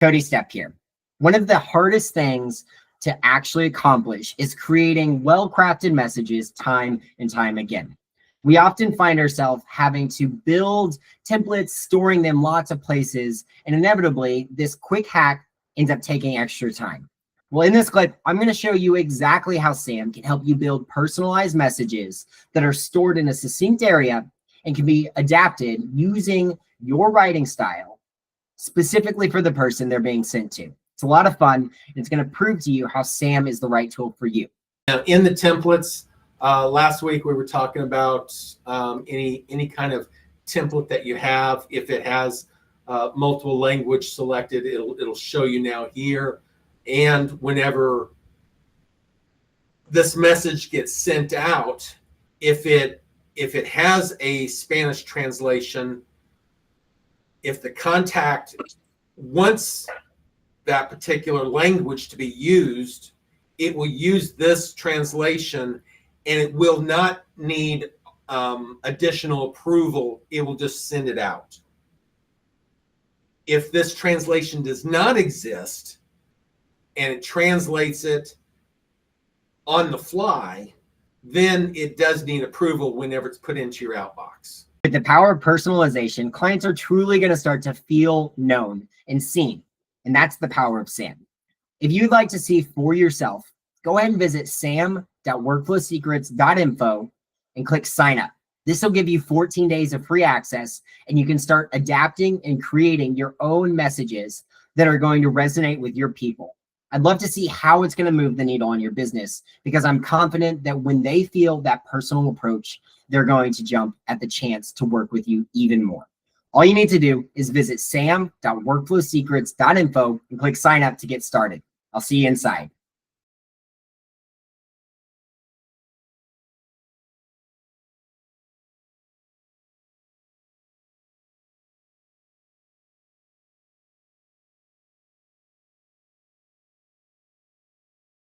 Cody step here. One of the hardest things to actually accomplish is creating well-crafted messages time and time again. We often find ourselves having to build templates, storing them lots of places, and inevitably this quick hack ends up taking extra time. Well, in this clip, I'm going to show you exactly how Sam can help you build personalized messages that are stored in a succinct area and can be adapted using your writing style specifically for the person they're being sent to. It's a lot of fun, and it's going to prove to you how Sam is the right tool for you. Now, in the templates, last week we were talking about any kind of template that you have. If it has multiple language selected, it'll show you now here. And whenever this message gets sent out, if it has a Spanish translation, if the contact wants that particular language to be used, it will use this translation, and it will not need additional approval. It will just send it out. If this translation does not exist and it translates it on the fly, then it does need approval whenever it's put into your outbox. With the power of personalization, clients are truly going to start to feel known and seen. And that's the power of Sam. If you'd like to see for yourself, go ahead and visit sam.workflowsecrets.info and click sign up. This will give you 14 days of free access, and you can start adapting and creating your own messages that are going to resonate with your people. I'd love to see how it's going to move the needle on your business, because I'm confident that when they feel that personal approach, they're going to jump at the chance to work with you even more. All you need to do is visit sam.workflowsecrets.info and click sign up to get started. I'll see you inside.